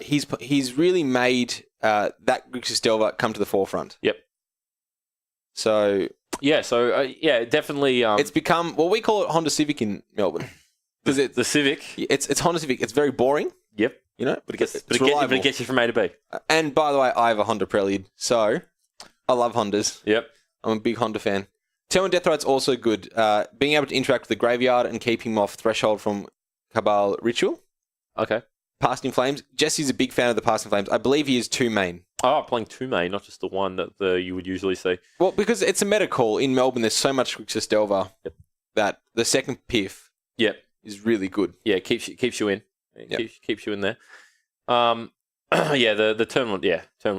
he's really made that Grixis Delver come to the forefront. Yep. So definitely. It's become we call it Honda Civic in Melbourne. The Civic. It's Honda Civic. It's very boring. Yep. But it gets you from A to B. And by the way, I have a Honda Prelude, so I love Hondas. Yep. I'm a big Honda fan. Turn 1 Death Right's also good. Being able to interact with the graveyard and keep him off threshold from Cabal Ritual. Okay. Past in Flames. Jesse's a big fan of the Past in Flames. I believe he is 2 main. Oh, playing 2 main, not just the one that you would usually see. Well, because it's a meta call. In Melbourne, there's so much Grixis Delver that the second piff is really good. Yeah, keeps you in. Keeps you in there. The turn 1,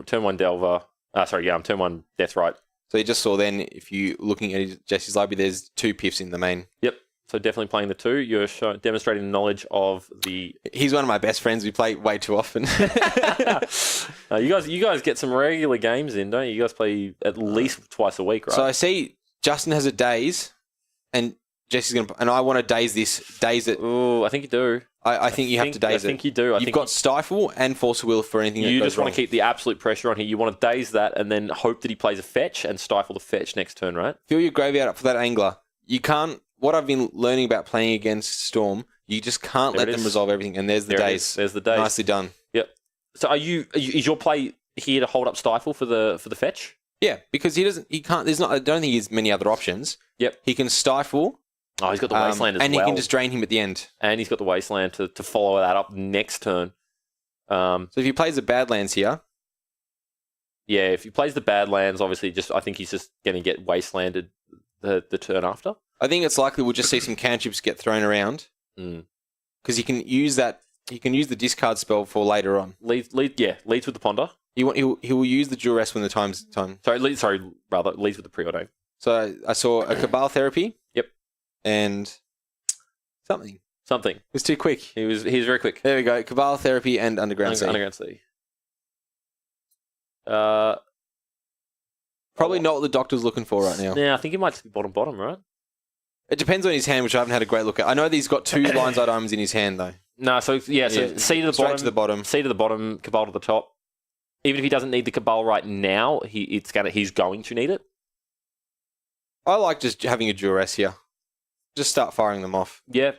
turn 1 Delver. Turn 1 Death Right. So you just saw then, if you're looking at Jesse's library, there's 2 piffs in the main. Yep. So definitely playing the 2. You're demonstrating knowledge of the... He's one of my best friends. We play way too often. You guys get some regular games in, don't you? You guys play at least twice a week, right? So I see Justin has a daze, and Jesse's going to... And I want to daze it. Oh, I think you do. I think you have to daze it. I think you do. You've got Stifle and Force of Will for anything that goes You just want wrong. to keep the absolute pressure on here. You want to daze that and then hope that he plays a fetch and stifle the fetch next turn, right? Fill your graveyard up for that angler. You can't... What I've been learning about playing against Storm, you just can't let them resolve everything. And there's the daze. There's the daze. Nicely done. Yep. So is your play here to hold up Stifle for the fetch? Yeah, because he can't... I don't think he has many other options. Yep. He can Stifle... Oh, he's got the Wasteland as well. And he can just drain him at the end. And he's got the Wasteland to follow that up next turn. So if he plays the Badlands here... Yeah, if he plays the Badlands, obviously I think he's just going to get Wastelanded the turn after. I think it's likely we'll just see some cantrips get thrown around. Because he can use that... He can use the discard spell for later on. Leads with the Ponder. He will use the Duress when the time's time. Leads with the Preordain. So I saw a Cabal Therapy. Yep. And something. It was too quick. He was very quick. There we go. Cabal Therapy and Underground Sea. Underground Sea. Probably not what the doctor's looking for right now. Yeah, I think he might just be bottom, right? It depends on his hand, which I haven't had a great look at. I know that he's got 2 Lion's Eye Diamonds in his hand, though. No, C to the bottom. C to the bottom, Cabal to the top. Even if he doesn't need the Cabal right now, he's going to need it. I like just having a Duress here. Just start firing them off. Yeah.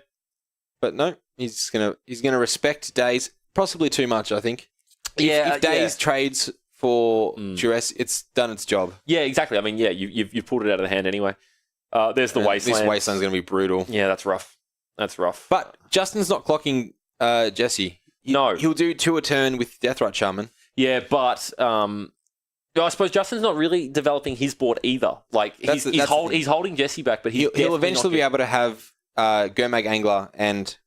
But no, he's gonna respect Daze possibly too much, I think. If Daze trades for Duress, it's done its job. Yeah, exactly. I mean, yeah, you've pulled it out of the hand anyway. There's the Wasteland. This Wasteland's going to be brutal. Yeah, that's rough. But Justin's not clocking Jesse. No. He'll do 2 a turn with Deathrite Shaman. Yeah, but I suppose Justin's not really developing his board either. Like he's holding Jesse back, but he'll eventually be able to have Gurmag Angler, and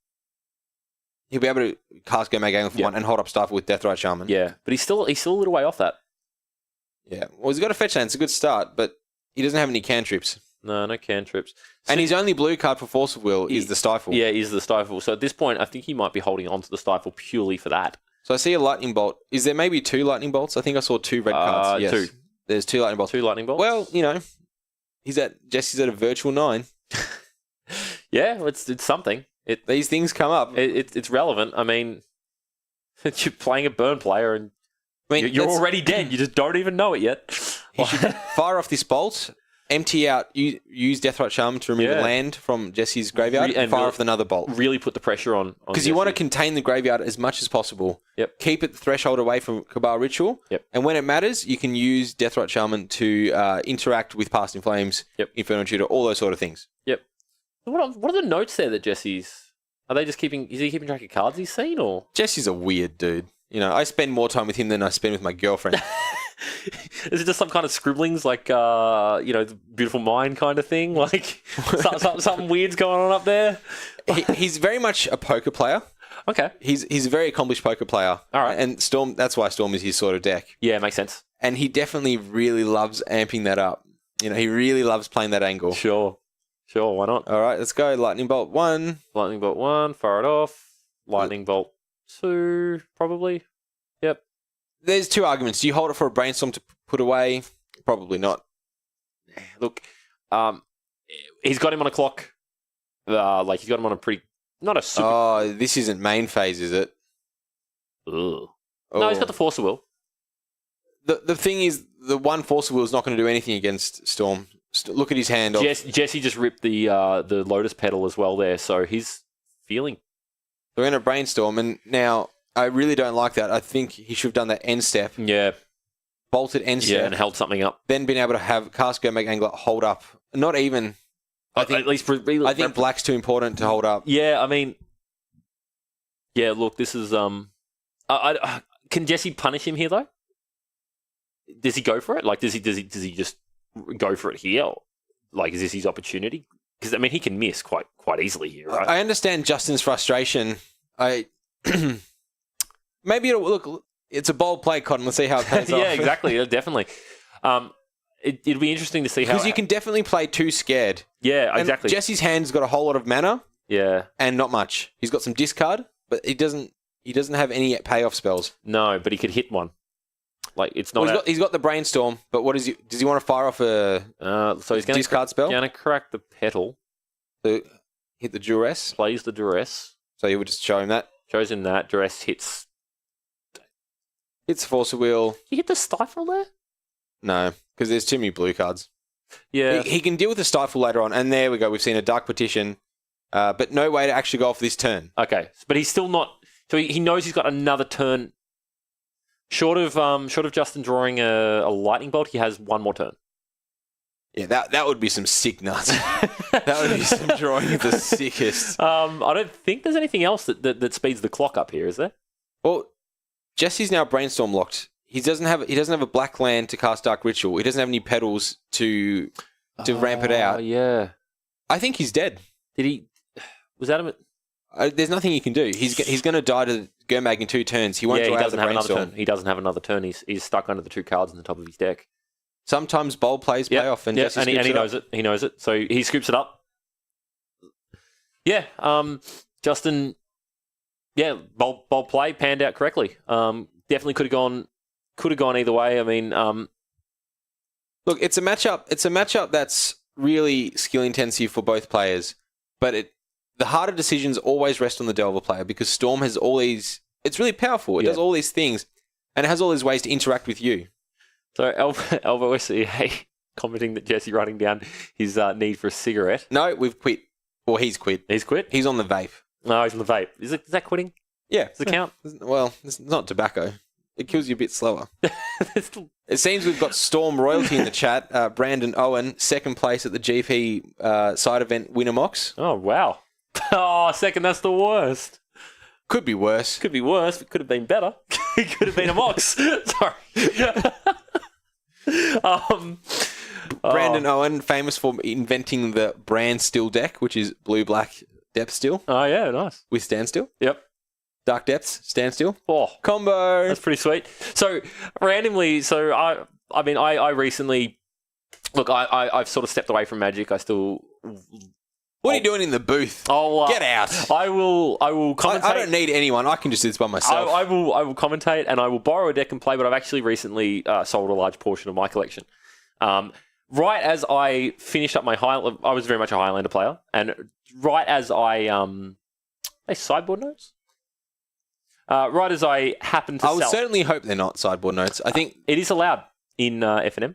he'll be able to cast Gurmag Angler for 1 and hold up Stifle with Deathrite Shaman. Yeah, but he's still a little way off that. Yeah, well, he's got a fetch land. It's a good start, but he doesn't have any cantrips. No cantrips. And his only blue card for Force of Will is the Stifle. Yeah, is the Stifle. So at this point, I think he might be holding on to the Stifle purely for that. So I see a Lightning Bolt. Is there maybe 2 Lightning Bolts? I think I saw 2 red cards. Yes. 2. There's 2 Lightning Bolts. 2 Lightning Bolts? Well, Jesse's at a virtual 9. Yeah, it's something. These things come up. It's relevant. I mean, you're playing a burn player and you're already dead. You just don't even know it yet. He should fire off this bolt, empty out, use Deathrite Shaman to remove a land from Jesse's graveyard, and fire off another bolt. Really put the pressure on because you want to contain the graveyard as much as possible. Yep. Keep it the threshold away from Cabal Ritual. Yep. And when it matters, you can use Deathrite Shaman to interact with Past in Flames, Inferno Tutor, all those sort of things. Yep. What are the notes there that Jesse's... Are they just keeping... Is he keeping track of cards he's seen, or...? Jesse's a weird dude. I spend more time with him than I spend with my girlfriend. Is it just some kind of scribblings, like, the Beautiful Mind kind of thing? Like, something weird's going on up there? He's very much a poker player. Okay. He's a very accomplished poker player. All right. And Storm, that's why Storm is his sort of deck. Yeah, makes sense. And he definitely really loves amping that up. He really loves playing that angle. Sure, why not? All right, let's go. Lightning Bolt 1. Lightning Bolt 1, fire it off. Lightning Bolt 2, probably. Yep. There's 2 arguments. Do you hold it for a Brainstorm to put away? Probably not. Look, he's got him on a clock. He's got him on a pretty... Not a super... Oh, this isn't main phase, is it? Ugh. No, he's got the Force of Will. The thing is, the one Force of Will is not going to do anything against Storm. Look at his hand. Jesse just ripped the Lotus Petal as well there, so he's feeling. We're going to brainstorm, and now I really don't like that. I think he should have done that end step. Yeah. Bolted end step. Yeah, and held something up. Then been able to have cast, go, make angler, hold up. Not even. I think black's too important to hold up. Yeah, I mean. Yeah, look, this is can Jesse punish him here though? Does he go for it? Like, does he just go for it here? Like, is this his opportunity? Because I mean, he can miss quite easily here, right? I understand Justin's frustration. Maybe it'll look. It's a bold play, Cotton. Let's see how it pays off. Yeah, exactly. Definitely. It'll be interesting to see how. Because you can definitely play too scared. Yeah, exactly. And Jesse's hand's got a whole lot of mana. Yeah. And not much. He's got some discard, but he doesn't have any payoff spells. No, but he could hit one. Like, it's not. Well, he's got the brainstorm, but what does he want to fire off a so he's discard spell? Going to crack the petal. So hit the duress. Plays the duress. So you would just show him that. Shows him that duress hits. Hits Force of Will. You hit the stifle there? No, because there's too many blue cards. Yeah. He can deal with the stifle later on, and there we go. We've seen a Dark Petition, but no way to actually go off this turn. Okay, but he's still not. So he knows he's got another turn. Short of Justin drawing a lightning bolt, he has one more turn. Yeah, that would be some sick nuts. That would be some drawing of the sickest. I don't think there's anything else that speeds the clock up here, is there? Well, Jesse's now brainstorm locked. He doesn't have a black land to cast Dark Ritual. He doesn't have any petals to ramp it out. Yeah, I think he's dead. Did he? Was that him? There's nothing he can do. He's going to die to Gurmag in 2 turns. He won't draw out the brainstorm. He doesn't have another turn. He's stuck under the 2 cards on the top of his deck. Sometimes bold plays pay off, and Jesse he knows it. He knows it. So he scoops it up. Yeah, Justin. Yeah, bold play panned out correctly. Definitely could have gone either way. I mean, look, it's a matchup. It's a matchup that's really skill intensive for both players, but the harder decisions always rest on the Delver player because Storm has all these. It's really powerful. It does all these things, and it has all these ways to interact with you. So Elvo SCA commenting that Jesse writing down his need for a cigarette. No, we've quit. Or he's quit. He's quit? He's on the vape. No, he's on the vape. Is that quitting? Yeah. Does it count? Well, it's not tobacco. It kills you a bit slower. It seems we've got Storm royalty in the chat. Brandon Owen, second place at the GP side event Winnermox. Oh, wow. Oh, second, that's the worst. Could be worse. Could be worse. It could have been better. It could have been a Mox. Sorry. Brandon Owen, famous for inventing the brand still deck, which is blue-black depth still. Oh, yeah, nice. With standstill. Yep. Dark depths, standstill. Oh, combo. That's pretty sweet. So, randomly, I recently... Look, I've sort of stepped away from Magic. I still... What are you doing in the booth? Get out. I will commentate. I don't need anyone. I can just do this by myself. I will commentate and I will borrow a deck and play, but I've actually recently sold a large portion of my collection. Right as I finished up I was very much a Highlander player, and right as they sideboard notes? Right as I happened to I would certainly hope they're not sideboard notes. I think it is allowed in FNM.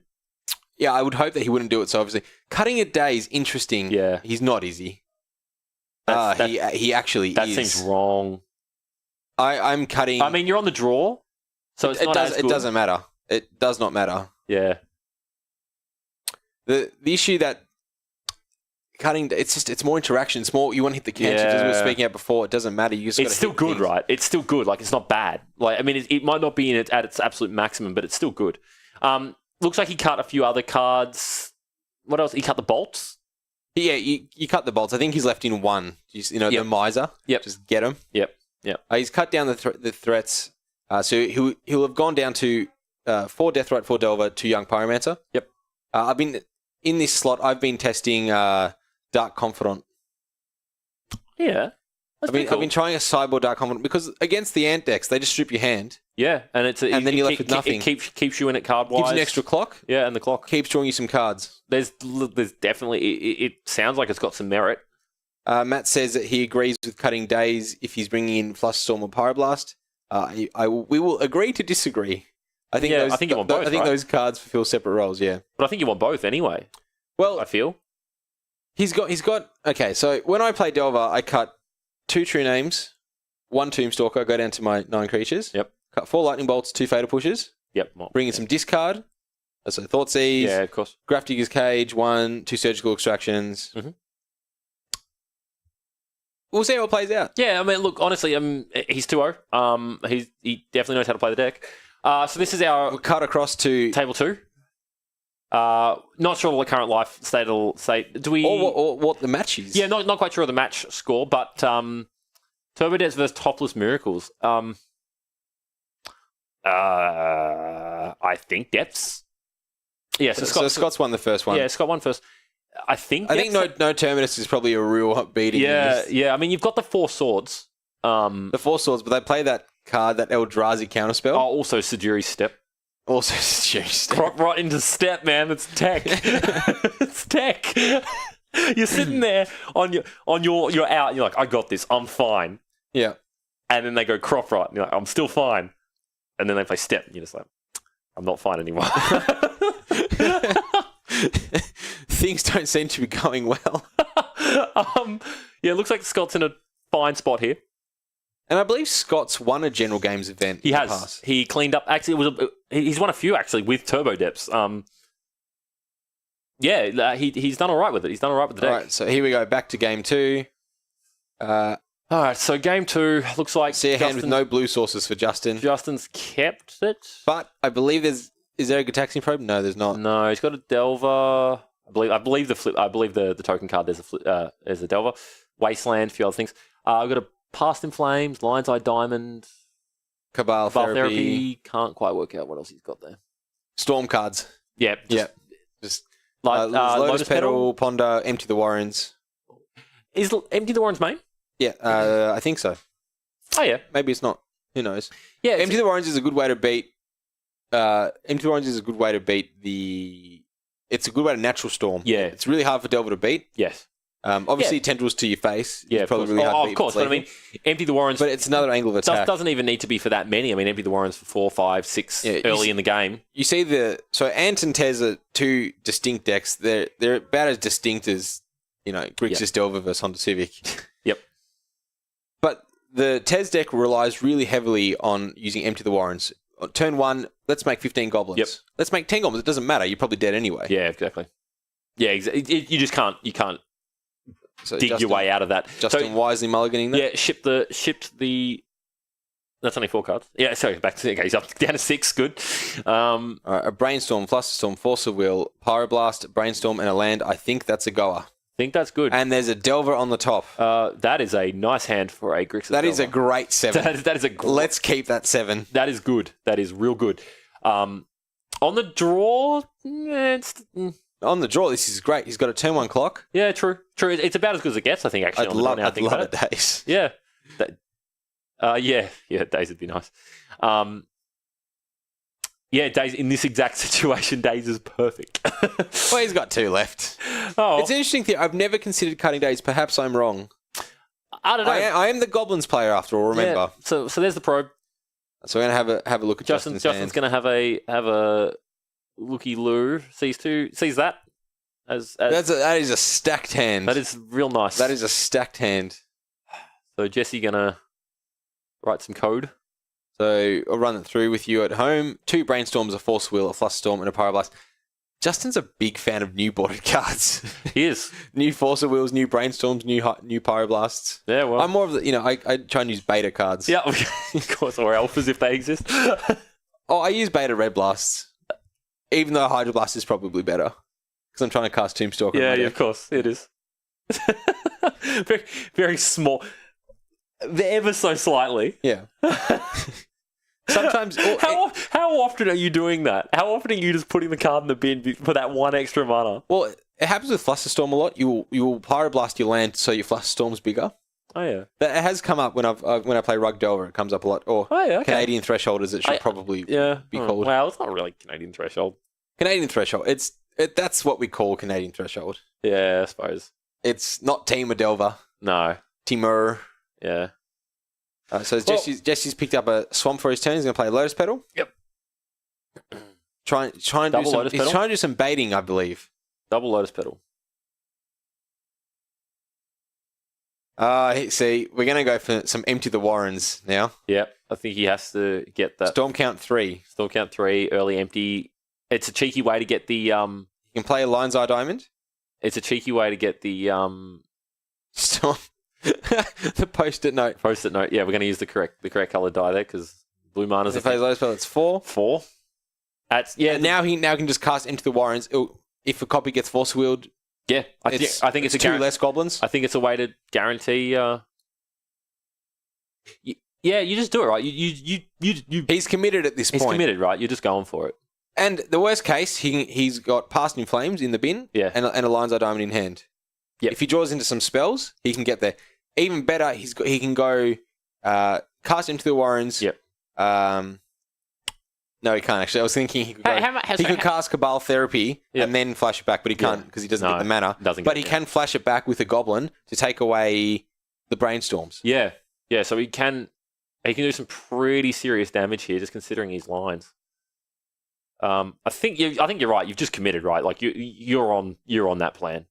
Yeah, I would hope that he wouldn't do it so obviously. Cutting a day is interesting. Yeah. He's not, is he? He actually that is. That seems wrong. I'm cutting... I mean, you're on the draw, so it's not as good. It doesn't matter. It does not matter. Yeah. The issue that cutting... It's more interaction. It's more... You want to hit the cantrips, as we were speaking about before. It doesn't matter. You just it's still good, right? It's still good. Like, it's not bad. Like, I mean, it might not be at its absolute maximum, but it's still good. Looks like he cut a few other cards. What else? He cut the bolts? Yeah, you cut the bolts. I think he's left in one. The miser. Yep. Just get him. Yep. He's cut down the threats. So he'll have gone down to 4 Deathrite, 4 Delver, 2 Young Pyromancer. Yep. I've been in this slot. I've been testing Dark Confidant. Yeah. I've been trying a sideboard Dark Confidant because against the Ant decks, they just strip your hand. Yeah, and then you're left with nothing. It keeps you in it card wise. Gives you an extra clock. Yeah, and the clock keeps drawing you some cards. There's definitely it sounds like it's got some merit. Matt says that he agrees with cutting days if he's bringing in Flusterstorm or Pyroblast. We will agree to disagree. I think I think you want both. I think right? those cards fulfill separate roles. Yeah. But I think you want both anyway. Well, I feel. he's got. Okay, so when I play Delver, I cut 2 True Names, 1 Tombstalker, go down to my 9 creatures. Yep. Cut 4 Lightning Bolts, 2 Fatal Pushes. Yep. Bring in some discard. So Thoughtseize. Yeah, of course. Grafdigger's Cage, 1, 2 Surgical Extractions. Mhm. We'll see how it plays out. Yeah, I mean, look, honestly, he's 2-0. He definitely knows how to play the deck. So this is our We'll cut across to table 2. Not sure what the current life state will say. Do we? or what the match is. Yeah, not quite sure of the match score, but Turbo Debts versus Topless Miracles. I think Depths. Yeah, So Scott's won the first one. Yeah, Scott won first. I think no Terminus is probably a real beating. Yeah. I mean, you've got the 4 swords. The 4 swords, but they play that card, that Eldrazi counterspell. Oh, also Sajiri's Step. Also, just Right into Step, man. It's tech. It's tech. You're sitting there you're out. And you're like, I got this. I'm fine. Yeah. And then they go crop right, and you're like, I'm still fine. And then they play Step, and you're just like, I'm not fine anymore. Things don't seem to be going well. Yeah, it looks like Scott's in a fine spot here. And I believe Scott's won a General Games event. He in the has. past. He cleaned up. Actually, he's won a few actually with Turbo Depths. He's done all right with it. He's done all right with the deck. All right, so here we go. Back to game 2. All right, so game 2 looks like See a hand with no blue sources for Justin. Justin's kept it. But I believe is there a Gitaxian Probe? No, there's not. No, he's got a Delver. I believe the token card. There's a Delver, Wasteland, a few other things. I've got a Past in Flames, Lion's Eye Diamond, Cabal Therapy. Can't quite work out what else he's got there. Storm cards. Yeah, Just like Lotus Petal, Ponder, Empty the Warrens. Is Empty the Warrens main? Yeah, I think so. Oh yeah, Maybe it's not. Who knows? yeah. Empty the Warrens is a good way to beat. Empty the Warrens is a good way to beat the. It's a good way to natural storm. Yeah. It's really hard for Delver to beat. Yes. Obviously, tendrils to your face. Yeah, It's probably really hard to beat. of course. But I mean, Empty the Warrens. But it's another angle of attack. Doesn't even need to be for that many. I mean, Empty the Warrens for 4, 5, 6 early in the game. You see so Ant and Tez are 2 distinct decks. They're about as distinct as Grixis Delver versus Honda Civic. Yep. But the Tez deck relies really heavily on using Empty the Warrens. On turn 1, let's make 15 goblins. Yep. Let's make 10 goblins. It doesn't matter. You're probably dead anyway. Yeah, exactly. Yeah, exactly. You just can't. You can't So dig your way out of that. Justin wisely mulliganing that. Yeah, shipped the. That's only 4 cards. Yeah, sorry, back to he's up down to 6. Good. All right, a Brainstorm, Flusterstorm, Force of Will, Pyroblast, Brainstorm, and a land. I think that's a goer. Think that's good. And there's a Delver on the top. That is a nice hand for a Grixis. That is a great 7. That is a. Let's keep that 7. That is good. That is real good. On the draw, On the draw, this is great. He's got a turn 1 clock. yeah, true. It's about as good as it gets, I think. Actually, I'd on the draw love, now I I'd think love about it, Days. Yeah. Days would be nice. Days in this exact situation, Days is perfect. Well, he's got 2 left. Oh, It's an interesting thing. I've never considered cutting Days. Perhaps I'm wrong. I don't know. I am the Goblins player after all. Remember. Yeah, so there's the probe. So we're gonna have a look at Justin's Justin's going to have a looky loo. Sees that as that is a stacked hand. that is real nice. That is a stacked hand. So Jesse going to write some code. So I'll run it through with you at home. 2 Brainstorms, a Force Wheel, a Flusterstorm, and a Pyroblast. Justin's a big fan of new boarded cards. He is. New Force Wheels, new Brainstorms, new Pyroblasts. Yeah, well. I'm more of the, I try and use beta cards. Yeah, of course, or alphas if they exist. Oh, I use beta Red Blasts, even though Hydroblast is probably better because I'm trying to cast Tombstalker. Yeah, of course, it is. Very, very small. Ever so slightly. Yeah. Sometimes. How often are you doing that? How often are you just putting the card in the bin for that 1 extra mana? Well, it happens with Flusterstorm a lot. You will Pyroblast your land so your Flusterstorm's bigger. Oh yeah. That has come up when I play Rug Delver. It comes up a lot. Or Okay. Canadian Threshold, as it should probably be called. Well, it's not really Canadian threshold. Canadian Threshold. That's what we call Canadian Threshold. Yeah, I suppose. It's not Team Delver. No. Teamer. Yeah. So Jesse's picked up a Swamp for his turn. He's going to play Lotus Petal. Yep. Try and do Double Lotus he's Petal? trying to do some baiting, I believe. Double Lotus Petal. See, we're going to go for some Empty the Warrens now. Yep. I think he has to get that. Storm count 3. Storm count 3, early empty. It's a cheeky way to get the... You can play a Lion's Eye Diamond. It's a cheeky way to get the... Storm. The post-it note. Post-it note. Yeah, we're going to use the correct coloured die there because blue mana's... If he plays Lotus Petal, it's 4. 4. And now he can just cast Empty the Warrens. If a copy gets Force Wheeled... Yeah, I think it's a 2 less goblins. I think it's a way to guarantee. Yeah, you just do it, right? You. He's committed at this point. He's committed, right? You're just going for it. And the worst case, he's got Past in Flames in the bin, Yeah. and a Lion's Eye Diamond in hand. Yep. If he draws into some spells, he can get there. Even better, he can go cast Into the Warrens. Yep. No, he can't actually. I was thinking he could cast Cabal Therapy and then flash it back, but he can't because he doesn't get the mana. But he can flash it back with a Goblin to take away the Brainstorms. Yeah, yeah. So he can do some pretty serious damage here, just considering his lines. I think you're right. You've just committed, right? Like you're on that plan.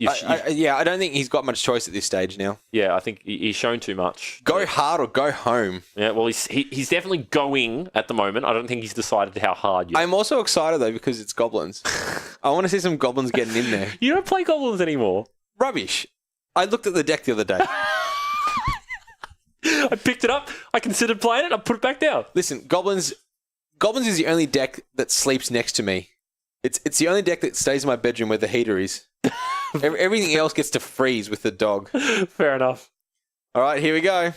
I don't think he's got much choice at this stage now. Yeah, I think he's shown too much. Go hard or go home. Yeah, well, he's definitely going at the moment. I don't think he's decided how hard yet. I'm also excited, though, because it's goblins. I want to see some goblins getting in there. You don't play goblins anymore. Rubbish. I looked at the deck the other day. I picked it up. I considered playing it. I put it back down. Listen, Goblins is the only deck that sleeps next to me. It's the only deck that stays in my bedroom where the heater is. Everything else gets to freeze with the dog. Fair enough. All right, here we go.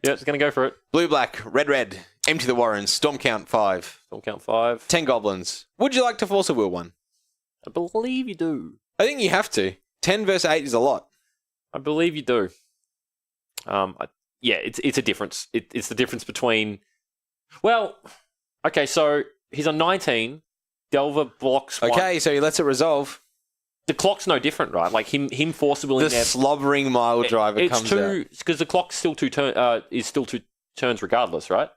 Yeah, just going to go for it. Blue, black, red. Empty the Warrens. Storm count 5. Storm count 5. 10 goblins. Would you like to force a will one? I believe you do. I think you have to. 10 versus 8 is a lot. I believe you do. It's a difference. It's the difference between... Well, okay, so he's on 19. Delver blocks 1. Okay, so he lets it resolve. The clock's no different, right? Like him force willing the slobbering mile driver comes out. Because the clock's still is still 2 turns regardless, right?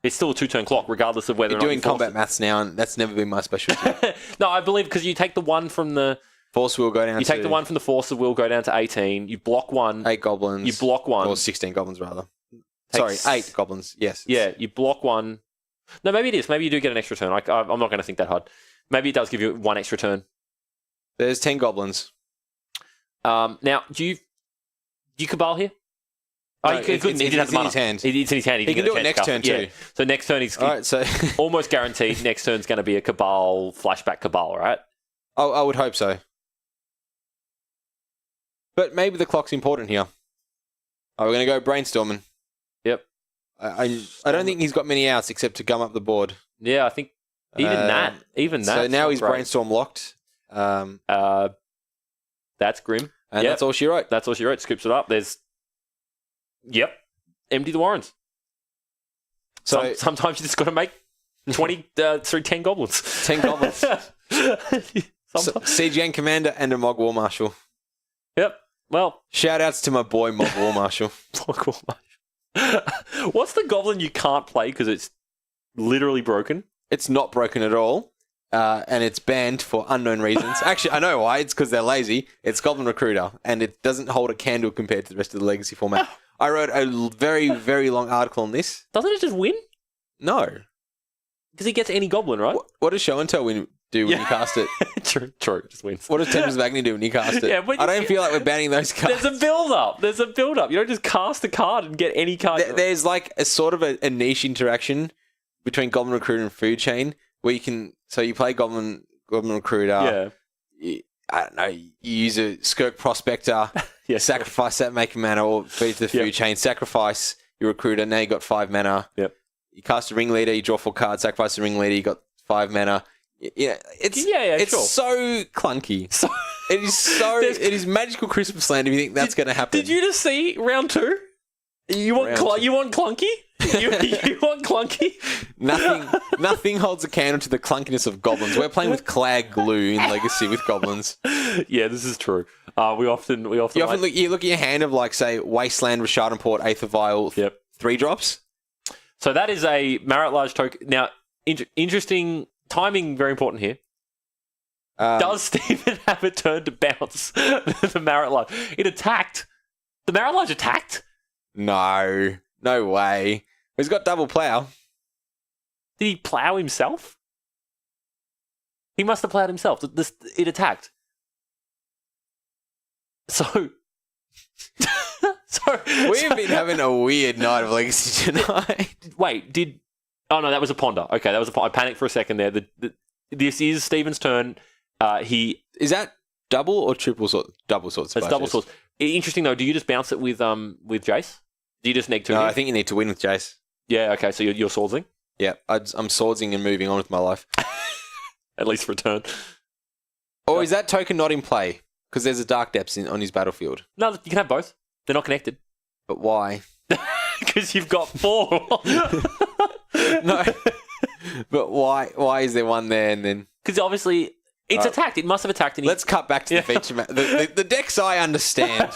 It's still a 2-turn clock regardless of whether You're or not doing combat maths now, and that's never been my specialty. No, I believe because you take the one from the force will go down. You take the one from the force of will go down to 18. You block 1. 8 goblins. You block 1. Or 16 goblins rather. Sorry, 8 goblins. Yes. Yeah, you block 1. No, maybe it is. Maybe you do get an extra turn. I'm not going to think that hard. Maybe it does give you 1 extra turn. There's 10 goblins. Now, do you Cabal here? Oh, no, he couldn't. He didn't have the mana. It's in his hand. It's in his hand. He can do it next turn too. Yeah. So next turn he's all right, so almost guaranteed. Next turn's going to be a Cabal flashback Cabal, right? I would hope so. But maybe the clock's important here. Oh, we're going to go brainstorming. Yep. I don't think he's got many outs except to gum up the board. Yeah, I think even that. So now he's brainstorm locked. That's grim. And that's all she wrote. That's all she wrote. Scoops it up. Yep. Empty the Warrens. So sometimes you just got to make 10 goblins. 10 goblins. CGN Commander and a Mog War Marshal. Yep. Well. Shout outs to my boy Mog War Marshal. Mog War Marshal. What's the goblin you can't play because it's literally broken? It's not broken at all. And it's banned for unknown reasons. Actually, I know why. It's because they're lazy. It's Goblin Recruiter, and it doesn't hold a candle compared to the rest of the Legacy format. I wrote a very, very long article on this. Doesn't it just win? No. Because he gets any goblin, right? What does Show and Tell do when you cast it? True. It just wins. What does Tempest of Agony do when you cast it? Yeah, but I don't feel like we're banning those cards. There's a build-up. You don't just cast a card and get any card. There's like a sort of a niche interaction between Goblin Recruiter and Food Chain where you can... So you play Goblin Recruiter. Yeah. I don't know. You use a Skirk Prospector. Sacrifice that, make a mana, or feed to the Food Chain. Sacrifice your Recruiter. Now you got 5 mana. Yep. You cast a Ringleader. You draw 4 cards. Sacrifice the Ringleader. You got 5 mana. Yeah, it's so clunky. It is magical Christmas land if you think that's going to happen. Did you just see round 2? You want clunky? You want clunky? Nothing holds a candle to the clunkiness of goblins. We're playing with clag glue in Legacy with goblins. Yeah, this is true. We often You look at your hand of like say Wasteland, Rashad and Port, Aether Vial, Yep. 3 drops. So that is a Marit Large token. Now, interesting timing, very important here. Does Stephen have a turn to bounce the Marit Large? It attacked. The Marit Large attacked? No way. He's got double plow. Did he plow himself? He must have plowed himself. It attacked. So We've been having a weird night of Legacy tonight. Wait, oh no, that was a ponder. Okay, that was I panicked for a second there. This is Stephen's turn. Is that double or triple sword? Double swords. It's double swords. Interesting though. Do you just bounce it with Jace? Do you just neg 2? No, I think you need to win with Jace. Yeah. Okay. So you're swordsing. Yeah, I'm swordsing and moving on with my life. At least for a turn. Or is that token not in play? Because there's a Dark Depths on his battlefield. No, you can have both. They're not connected. But why? Because you've got 4. No. But why is there one there and then... Because obviously it's attacked. It must have attacked. And let's cut back to the feature map. The decks I understand.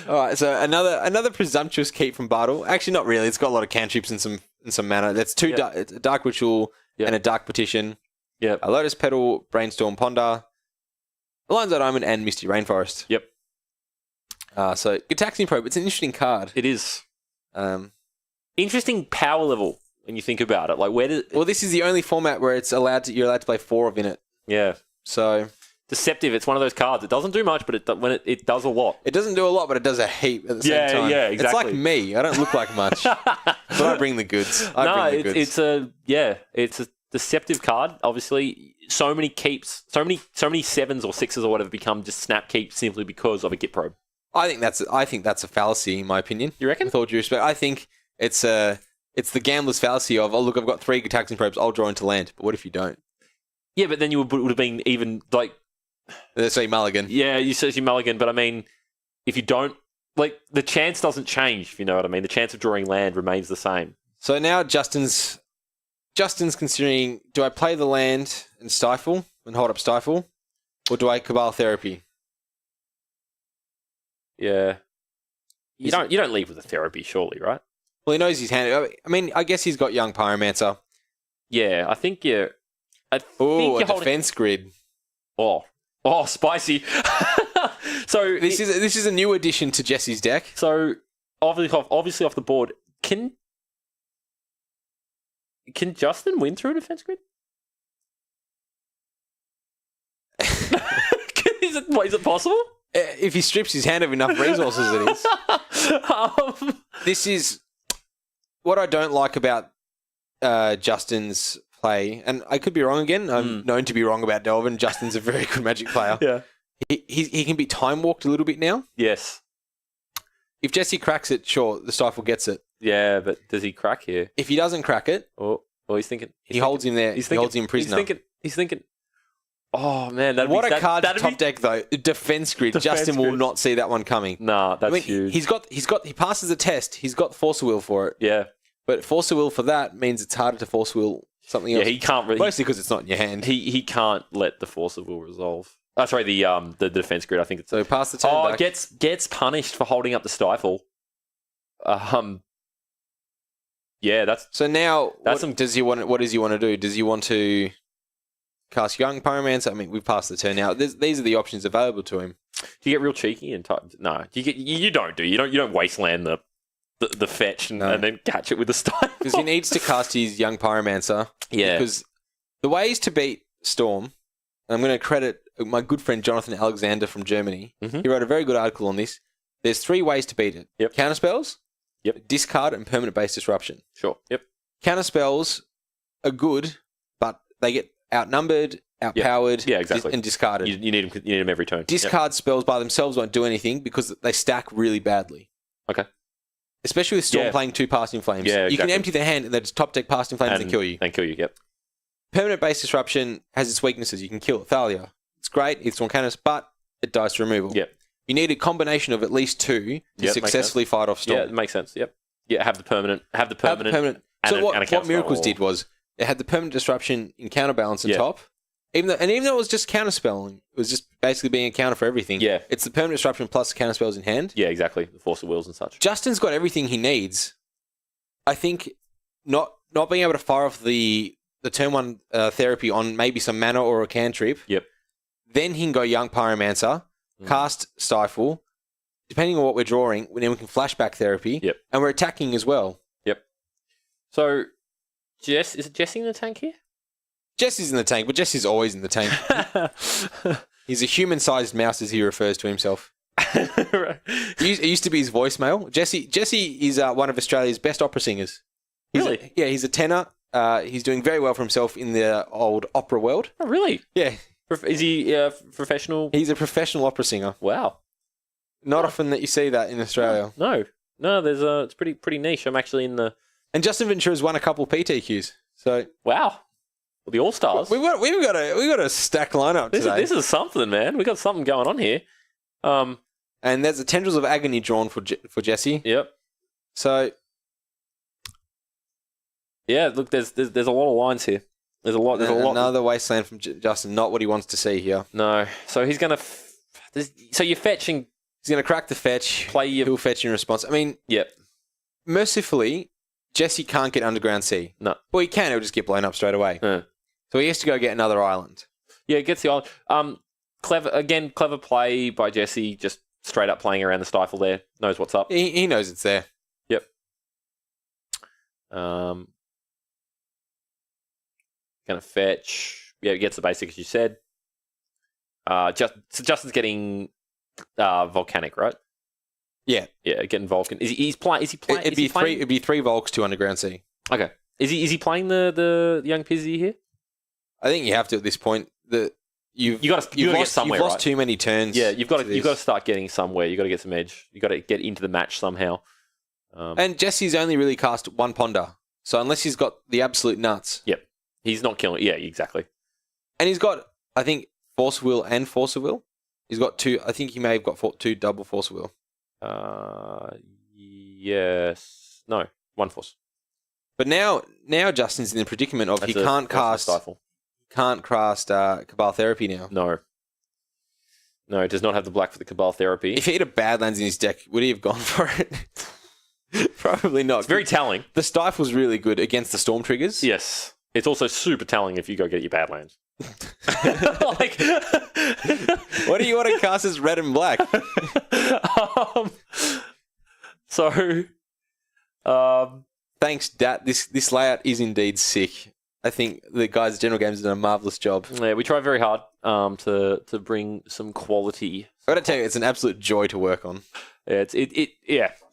All right, so another presumptuous keep from Bartle. Actually, not really. It's got a lot of cantrips and some mana. That's 2 a Dark Ritual and a Dark Petition. Yep. A Lotus Petal, Brainstorm Ponder, Lion's Omen, and Misty Rainforest. Yep. So Gitaxian Probe. It's an interesting card. It is. Interesting power level when you think about it. Like Well, this is the only format where you're allowed to play 4 of in it. Yeah. So deceptive. It's one of those cards. It doesn't do much, but it does a lot. It doesn't do a lot, but it does a heap at the same time. Yeah, exactly. It's like me. I don't look like much, but I bring the goods. It's a deceptive card. Obviously, so many keeps, so many 7s or 6s or whatever become just snap keeps simply because of a Git probe. I think that's a fallacy in my opinion. You reckon? With all due respect, I think it's the gambler's fallacy of, oh look, I've got 3 Gitaxian Probes, I'll draw into land. But what if you don't? Yeah, but then you would have been even like. Let's say mulligan. Yeah, you say you mulligan, but I mean, if you don't, like, the chance doesn't change, if you know what I mean. The chance of drawing land remains the same. So now Justin's considering, do I play the land and stifle and hold up stifle, or do I Cabal Therapy? Yeah. You don't leave with a therapy, surely, right? Well, he knows his hand. I mean, I guess he's got Young Pyromancer. Yeah, I think you're... A defense grid. Oh, spicy. So this is a new addition to Jesse's deck. So obviously off the board, can Justin win through a defense grid? Is it possible? If he strips his hand of enough resources, it is. This is what I don't like about Justin's play, and I could be wrong again. I'm known to be wrong about Delvin. Justin's a very good Magic player. Yeah, he can be time walked a little bit now. Yes. If Jesse cracks it, sure, the stifle gets it. Yeah, but does he crack here? If he doesn't crack it, he's thinking. He holds him there. He holds him prisoner. He's thinking. Oh man, what a card to top deck though. Defense grid. Justin will not see that one coming. Nah, that's huge. He passes the test. He's got Force of Will for it. Yeah, but Force of Will for that means it's harder to Force Will something else. Yeah, he can't really. Mostly because it's not in your hand. He can't let the Force of Will resolve. Oh, sorry, the defense grid. I think it's so. Pass the turn back. Gets punished for holding up the stifle. Yeah, that's so. Now, what does he want to do? Does he want to cast Young Pyromancer? I mean, we've passed the turn now. These are the options available to him. Do you get real cheeky and type? No, you don't wasteland the fetch and then catch it with the stifle because he needs to cast his Young Pyromancer. Yeah, because the ways to beat Storm. And I'm going to credit my good friend Jonathan Alexander from Germany. Mm-hmm. He wrote a very good article on this. There's 3 ways to beat it. Yep. Counterspells, discard, and permanent base disruption. Sure. Yep. Counterspells are good, but they get outnumbered, outpowered, exactly. And discarded. You need them every turn. Discard spells by themselves won't do anything because they stack really badly. Okay. Especially with Storm playing 2 Passing Flames. Yeah, you can empty their hand and they just top deck Passing Flames and kill you. Yep. Permanent base disruption has its weaknesses. You can kill it. Thalia. It's great. It's on canvas, but it dies to removal. Yep. You need a combination of at least 2 to successfully fight off Storm. Yeah, it makes sense. Yep. Yeah, have the permanent. And So what counterspell Miracles or- did was it had the permanent disruption in counterbalance on Yeah. top. Even though it was just counterspelling, it was just basically being a counter for everything. Yeah. It's the permanent disruption plus counterspells in hand. Yeah, exactly. The Force of Wills and such. Justin's got everything he needs. I think not being able to fire off the turn 1 therapy on maybe some mana or a cantrip. Yep. Then he can go Young Pyromancer, cast Stifle. Depending on what we're drawing, then we can flashback therapy. Yep. And we're attacking as well. Yep. So, is it Jesse in the tank here? Jesse's in the tank, but Jesse's always in the tank. He's a human-sized mouse, as he refers to himself. It used to be his voicemail. Jesse is one of Australia's best opera singers. Really? He's a tenor. He's doing very well for himself in the old opera world. Oh, really? Yeah. Is he professional? He's a professional opera singer. Wow. Not often that you see that in Australia. No. It's pretty niche. I'm actually in the... And Justin Ventura's won a couple PTQs. So Wow. Well, the All-Stars. we've got a stack lineup today. This is something, man. We got something going on here. And there's the Tendrils of Agony drawn for Jesse. Yep. So Yeah, look, there's a lot of lines here. There's a lot. Another wasteland from Justin. Not what he wants to see here. No. So he's going to... So you're fetching... He's going to crack the fetch. Play your... He'll fetch in response. I mean, Yep. mercifully, Jesse can't get Underground Sea. No. Well, he can. He'll just get blown up straight away. Yeah. So he has to go get another island. Yeah, it gets the island. Clever play by Jesse, just straight up playing around the stifle there. Knows what's up. He knows it's there. Yep. Gonna fetch. Yeah, it gets the basic as you said. Justin's getting volcanic, right? Yeah. Yeah, getting Vulcan. Is he playing? It'd be three Volks to Underground Sea. Okay. Is he playing the young Pizzy here? I think you have to at this point. You've lost somewhere. You've lost right? too many turns. Yeah, you've got to start getting somewhere. You've got to get some edge. You've got to get into the match somehow. And Jesse's only really cast one Ponder. So unless he's got the absolute nuts. Yep. He's not killing. Yeah, exactly. And he's got, I think, Force of Will and Force of Will. He's got two. I think he may have got two double Force of Will. Yes. No, one Force. But now Justin's in the predicament of he can't cast Stifle. Can't cast Cabal Therapy now. No, it does not have the black for the Cabal Therapy. If he had a Badlands in his deck, would he have gone for it? Probably not. It's very telling. The Stifle's really good against the Storm triggers. Yes. It's also super telling if you go get your Badlands. Like, what do you want to cast as red and black? Thanks, Dat. This layout is indeed sick. I think the guys at General Games have done a marvellous job. Yeah, we try very hard to bring some quality. I got to tell you, it's an absolute joy to work on. Yeah,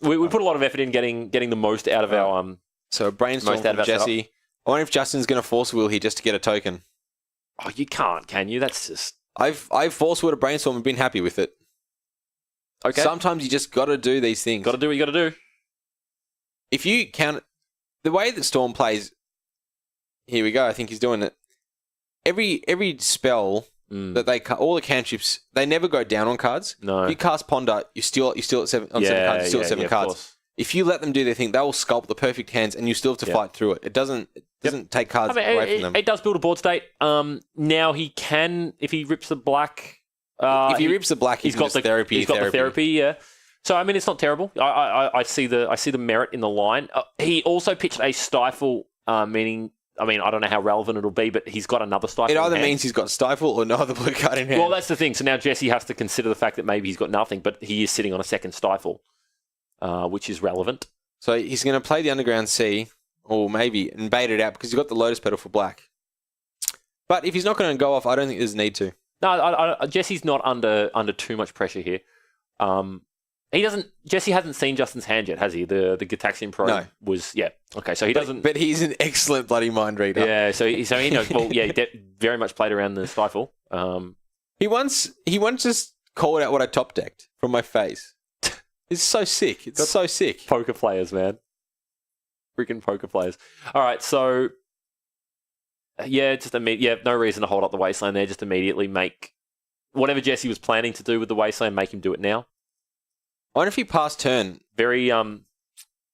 we put a lot of effort in getting the most out of our So a brainstorm most out from of our Jesse. I wonder if Justin's going to force will here just to get a token. Oh, you can't, can you? That's just I've force willed a brainstorm and been happy with it. okay. Sometimes you just got to do these things. Got to do what you got to do. If you count the way that Storm plays, here we go. I think he's doing it. Every spell that they all the cantrips, they never go down on cards. No. If you cast Ponder, you're still at 7 on 7 cards. You're still at 7 cards. If you let them do their thing, they will sculpt the perfect hands, and you still have to fight through it. It doesn't take cards away from them. It does build a board state. Now he can, if he rips the black. If he rips the black, he's got the therapy. He's got the therapy. Yeah. So I mean, it's not terrible. I see the merit in the line. He also pitched a stifle, meaning. I mean, I don't know how relevant it'll be, but he's got another stifle. It either means he's got stifle or no other blue card in hand. Well, that's the thing. So now Jesse has to consider the fact that maybe he's got nothing, but he is sitting on a second stifle, which is relevant. So he's going to play the Underground Sea, or maybe, and bait it out because he's got the Lotus Petal for black. But if he's not going to go off, I don't think there's a need to. No, Jesse's not under too much pressure here. Jesse hasn't seen Justin's hand yet, has he? The Gitaxian Pro was okay. So he doesn't. But he's an excellent bloody mind reader. Yeah, so he knows. Well, yeah, he very much played around the stifle. He once just called out what I top decked from my face. It's so sick. It's so sick. Poker players, man. Freaking poker players. All right, so no reason to hold up the Wasteland there. Just immediately make whatever Jesse was planning to do with the Wasteland, make him do it now. I wonder if he passed turn. Very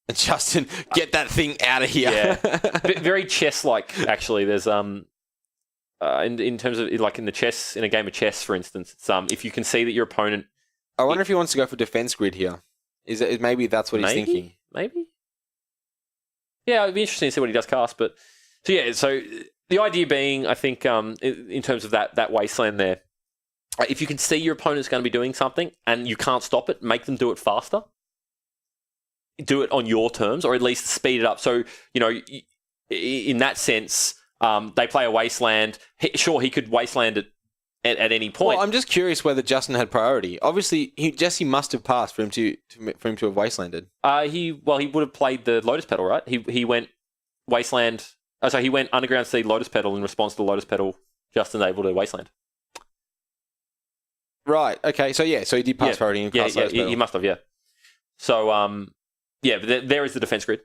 And Justin, get that thing out of here. Yeah. Very chess-like, actually. There's in terms of like in a game of chess, for instance, it's, if you can see that your opponent. I wonder if he wants to go for defense grid here. Maybe that's what he's thinking? Maybe. Yeah, it'd be interesting to see what he does cast. But so the idea being, I think, in terms of that wasteland there, if you can see your opponent's going to be doing something and you can't stop it, make them do it faster. Do it on your terms, or at least speed it up. So, in that sense, they play a wasteland. Sure, he could wasteland it at any point. Well, I'm just curious whether Justin had priority. Obviously, Jesse must have passed for him to have wastelanded. He would have played the Lotus Petal, right? He went wasteland. So he went Underground Seed, Lotus Petal in response to the Lotus Petal. Justin's able to wasteland. Right. Okay. So he did pass priority and cast Lotus Petal. He must have. Yeah. So but there is the defense grid.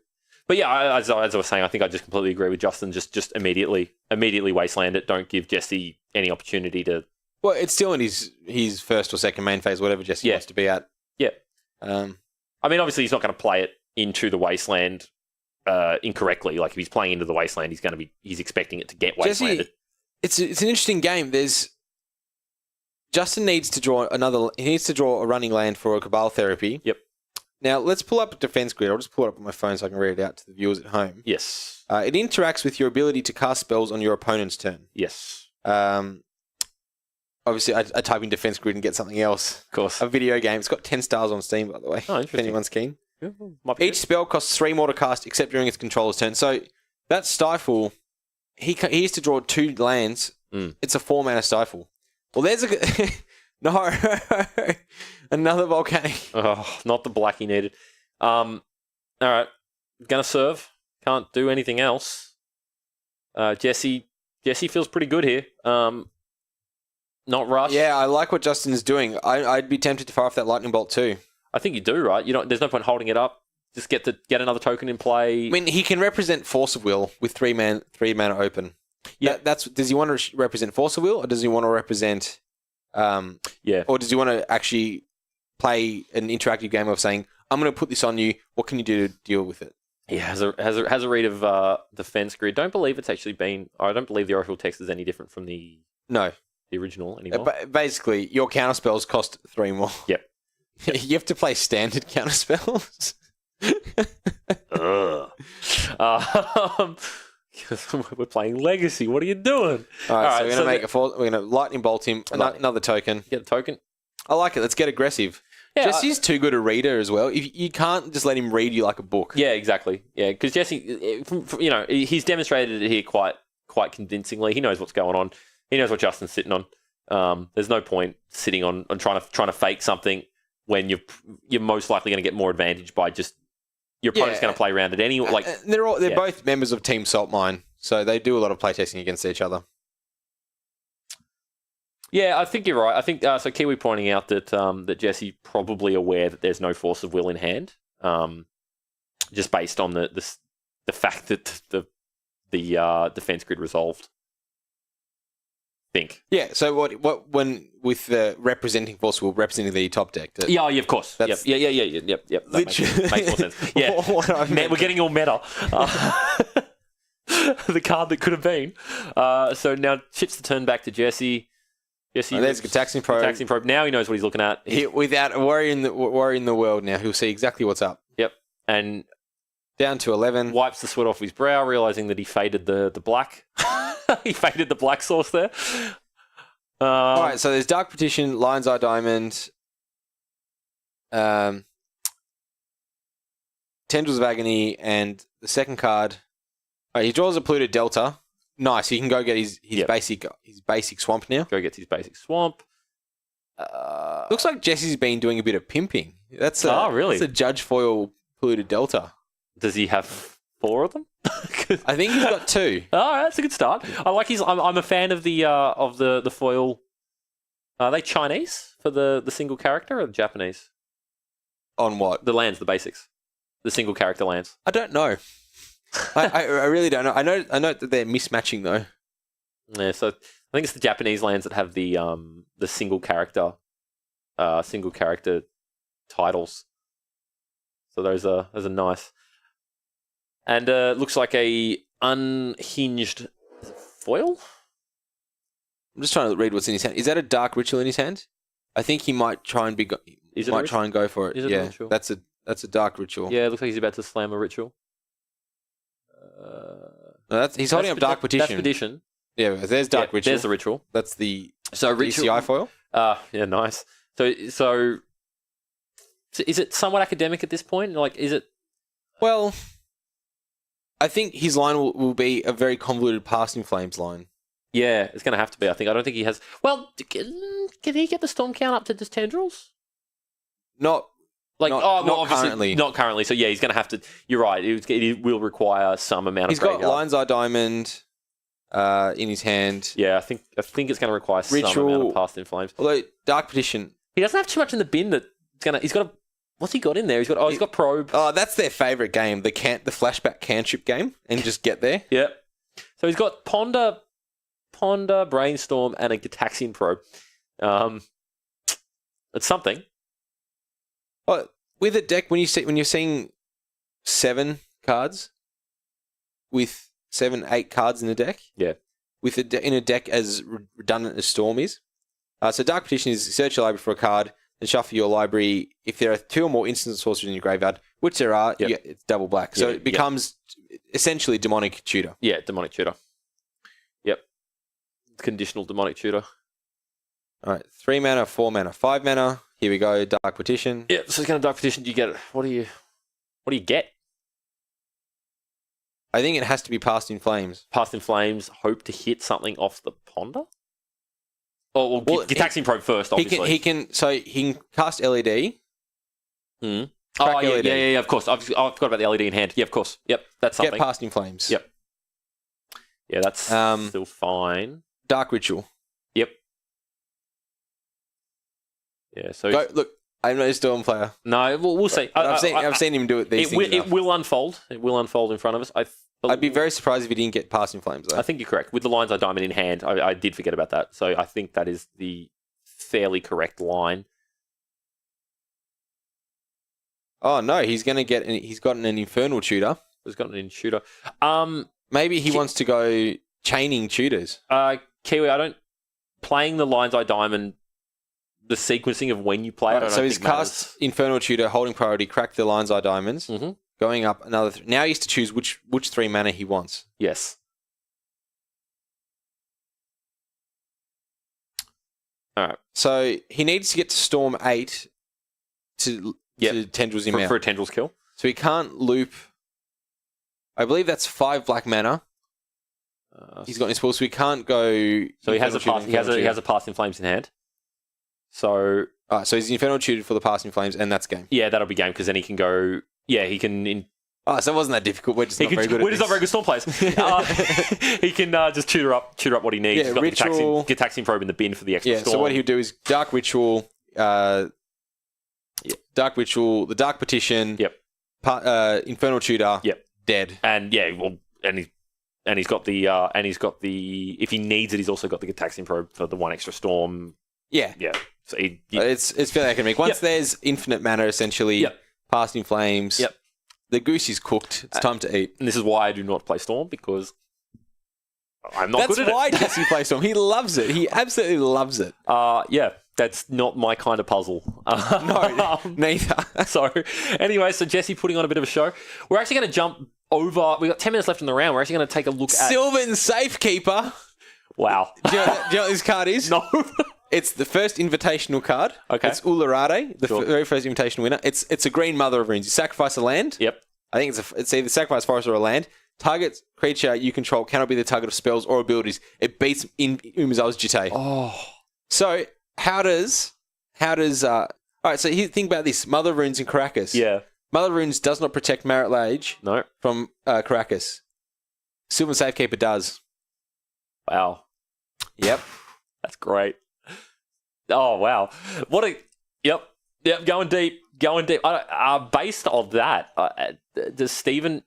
But yeah, as I was saying, I think I just completely agree with Justin. Just immediately wasteland it. Don't give Jesse any opportunity to. Well, it's still in his first or second main phase, whatever Jesse wants to be at. Yeah. I mean, obviously, he's not going to play it into the wasteland incorrectly. Like if he's playing into the wasteland, he's expecting it to get wastelanded. Jesse, it's an interesting game. Justin needs to draw a running land for a Cabal Therapy. Yep. Now, let's pull up a defense grid. I'll just pull it up on my phone so I can read it out to the viewers at home. Yes. It interacts with your ability to cast spells on your opponent's turn. Yes. Obviously, I type in defense grid and get something else. Of course. A video game. It's got 10 stars on Steam, by the way. Oh, interesting. If anyone's keen. Yeah, Each spell costs 3 more to cast, except during its controller's turn. So, that Stifle, he used to draw 2 lands. It's a 4-mana Stifle. Well, there's a... No, another volcanic. Oh, not the black he needed. All right, gonna serve. Can't do anything else. Jesse feels pretty good here. Not rush. Yeah, I like what Justin is doing. I'd be tempted to fire off that lightning bolt too. I think you do, right? There's no point holding it up. Just get another token in play. I mean, he can represent Force of Will with 3 mana open. Yeah, does he want to represent Force of Will, or does he want to represent? Or does he want to actually play an interactive game of saying, I'm going to put this on you, what can you do to deal with it? Yeah, has a read of Defense Grid. I don't believe the Oracle text is any different from the original anymore. But basically, your counterspells cost 3 more. Yep. You have to play standard counterspells. We're playing Legacy. What are you doing? All right, so we're going to lightning bolt him. Another token. Get the token. I like it. Let's get aggressive. Yeah, Jesse's too good a reader as well. You can't just let him read you like a book. Yeah, exactly. Yeah, because Jesse, he's demonstrated it here quite convincingly. He knows what's going on. He knows what Justin's sitting on. There's no point sitting on trying to fake something when you're most likely going to get more advantage by just your opponent's going to play around it anyway. Like they're both members of Team Saltmine, so they do a lot of playtesting against each other. Yeah, I think you're right. I think so. Kiwi pointing out that Jesse probably aware that there's no Force of Will in hand, just based on the fact that the defense grid resolved. Think. Yeah. So what when with the representing Force of Will representing the top deck? Yeah, of course. Yep. That makes more sense. Yeah, we're getting all meta. The card that could have been. So now shifts the turn back to Jesse. Jesse, there's a taxing probe. Now he knows what he's looking at. Without worrying the world now, he'll see exactly what's up. Yep. And down to 11. Wipes the sweat off his brow, realizing that he faded the black. He faded the black source there. All right, so there's Dark Petition, Lion's Eye Diamond, Tendrils of Agony, and the second card. All right, he draws a polluted Delta. Nice. He can go get his basic swamp now. Go get his basic swamp. Looks like Jesse's been doing a bit of pimping. Really? That's a Judge Foil polluted Delta. Does he have 4 of them? I think he's got 2. All right, that's a good start. I like his. I'm a fan of the foil. Are they Chinese for the single character or the Japanese? On what? The lands, the basics, the single character lands. I don't know. I really don't know. I know that they're mismatching though. Yeah, so I think it's the Japanese lands that have the single character titles. So those are nice. And looks like a unhinged foil. I'm just trying to read what's in his hand. Is that a Dark Ritual in his hand? I think he might try and try and go for it. Is it a ritual? That's a Dark Ritual. Yeah, it looks like he's about to slam a ritual. No, he's holding up Dark Petition. That's Petition. Yeah, there's Dark Ritual. There's the ritual. That's the ritual, ECI foil. Yeah, nice. So is it somewhat academic at this point? Like, is it? Well, I think his line will be a very convoluted Past in Flames line. Yeah, it's going to have to be. I don't think he has. Well, can he get the Storm count up to just tendrils? Not currently. Not currently. So yeah, he's going to have to. You're right. It will require some amount. He's got Lion's Eye Diamond in his hand. Yeah, I think it's going to require Ritual, some amount of Past in Flames. Although Dark Petition, he doesn't have too much in the bin that he's got. What's he got in there? He's got Probe. Oh, that's their favourite game, the flashback cantrip game, and just get there. Yep. So he's got Ponder, Brainstorm, and a Gitaxian Probe. It's something. Oh, with a deck, when you're seeing 7 cards with 8 cards in a deck, yeah, in a deck as redundant as Storm is. So Dark Petition is search your library for a card and shuffle your library. If there are 2 or more instant sorcerers in your graveyard, which there are, it's double black. So it becomes essentially Demonic Tutor. Yeah, Demonic Tutor. Yep. Conditional Demonic Tutor. All right, 3 mana, 4 mana, 5 mana. Here we go, Dark Petition. Yeah, so it's going to Dark Petition. Do you get it? What do you get? I think it has to be Past in Flames. Past in Flames, hope to hit something off the Ponder? Oh, well, Gitaxian Probe first, obviously. He can cast LED. Oh, yeah, of course. I forgot about the LED in hand. Yeah, of course. Yep, that's something. Get Past in Flames. Yep. Yeah, that's still fine. Dark Ritual. Yep. Yeah, so... Look, I'm not a Storm player. No, we'll see. I've seen him do it. It will unfold. It will unfold in front of us. I'd be very surprised if he didn't get Past in Flames, though. I think you're correct. With the Lion's Eye Diamond in hand, I did forget about that. So I think that is the fairly correct line. Oh, no, he's gotten an Infernal Tutor. He's gotten an Tutor. Maybe he wants to go chaining tutors. Kiwi, playing the Lion's Eye Diamond, the sequencing of when you play it, so he's cast Infernal Tutor, holding priority, crack the Lion's Eye Diamonds, going up another... Now he has to choose which 3 mana he wants. Yes. All right. So he needs to get to Storm 8 to Tendrils him out. For a Tendrils kill. So he can't loop... I believe that's 5 black mana. He's got his spell, so he can't go... So he has a Past in Flames in hand. So... so he's Infernal Tutor for the Past in Flames, and that's game. Yeah, that'll be game, because then he can go... Yeah, he can... so it wasn't that difficult. We're just not very good at this. We're just not very good Storm players. He can just tutor up what he needs. Yeah, He's got Ritual... the Gitaxian Probe in the bin for the extra Storm. So what he'll do is Dark Ritual... Dark Ritual, the Dark Petition... Yep. Infernal Tutor... Yep. Dead. And he's got the if he needs it, he's also got the Gitaxian Probe for the 1 extra Storm. Yeah. Yeah. So it's fairly academic. Once there's infinite mana, essentially, Past in Flames, the goose is cooked. It's time to eat. And this is why I do not play Storm, because I'm not good at it. That's why Jesse plays Storm. He loves it. He absolutely loves it. Yeah. That's not my kind of puzzle. No, neither. So anyway, Jesse putting on a bit of a show. We're actually going to jump over. We've got 10 minutes left in the round. We're actually going to take a look at... Sylvan Safekeeper. Wow. Do you know what this card is? No. It's the first invitational card. Okay. It's Ularade, the very first invitational winner. It's a green Mother of Runes. You sacrifice a land. Yep. I think it's either sacrifice forest or a land. Target creature you control cannot be the target of spells or abilities. It beats in Umezawa's Jite. Oh. So how does all right, so think about this. Mother of Runes in Caracas. Yeah. Mother of Runes does not protect Marit Lage from Caracas. Sylvan Safekeeper does. Wow. Yep. That's great. Oh, wow. Yep, going deep. Based on that, does Stephen...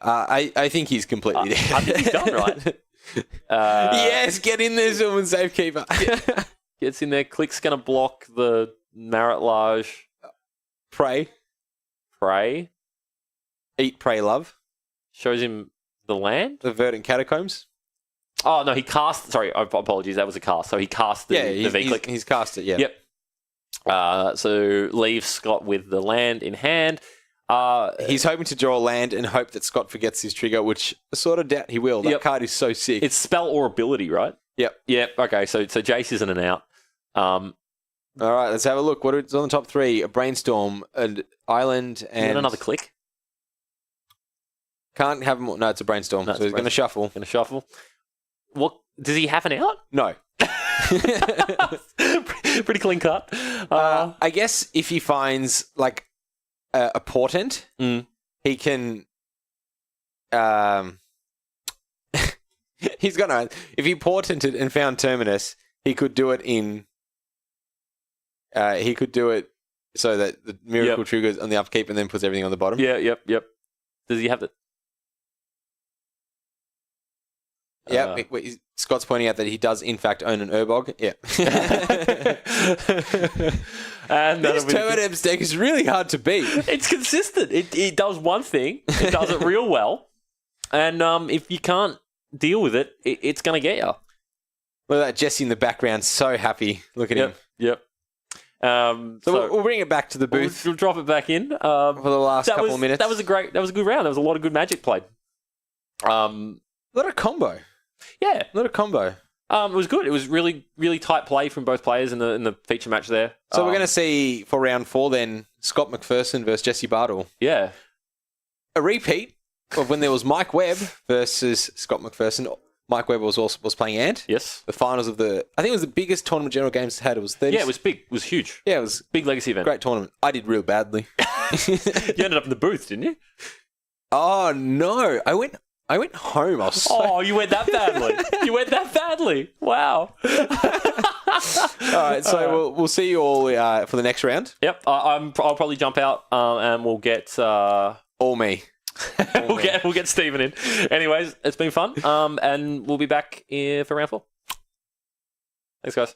I think he's completely dead. I think he's done, right? Yes, get in there, Sylvan Safekeeper. Gets in there, Click's going to block the Marit Lage. Pray. Eat, pray, love. Shows him the land. The Verdant Catacombs. Oh no, he cast. Sorry, apologies. That was a cast. So he cast the V-click. He's cast it. Yeah. Yep. So leaves Scott with the land in hand. He's hoping to draw a land and hope that Scott forgets his trigger, which I sort of doubt he will. That card is so sick. It's spell or ability, right? Yep. Yep. Okay. So Jace isn't an out. All right, let's have a look. What's on the top three? A Brainstorm, an Island, and another click. Can't have them. No, it's a Brainstorm. No, so he's going to shuffle. Going to shuffle. What does he have an out? No. Pretty clean cut. I guess if he finds like a portent, he can. He's gonna. If he portented and found Terminus, he could do it in. He could do it so that the miracle triggers on the upkeep and then puts everything on the bottom. Yeah. Yep. Does he have it? Yeah, Scott's pointing out that he does in fact own an Urbog. Yeah. And this Terminus deck is really hard to beat. It's consistent. It does one thing. It does it real well. And if you can't deal with it, it's going to get you. Look at that, Jesse in the background, so happy. Look at him. Yep. So we'll bring it back to the booth. We'll drop it back in for the last couple of minutes. That was a good round. There was a lot of good Magic played. A lot of combo. Yeah, a lot of combo. It was good. It was really, really tight play from both players in the feature match there. So we're going to see for round 4 then Scott McPherson versus Jesse Bartle. Yeah, a repeat of when there was Mike Webb versus Scott McPherson. Mike Webb was playing Ant. Yes. The finals of I think it was the biggest tournament General Games had. It was 30. Yeah, it was big. It was huge. Yeah, it was big legacy event. Great tournament. I did real badly. You ended up in the booth, didn't you? Oh no, I went home. You went that badly. You went that badly. Wow. All right, so we'll see you all for the next round. Yep, I'll probably jump out and we'll get all me. We'll get Stephen in. Anyways, it's been fun. And we'll be back for round 4. Thanks, guys.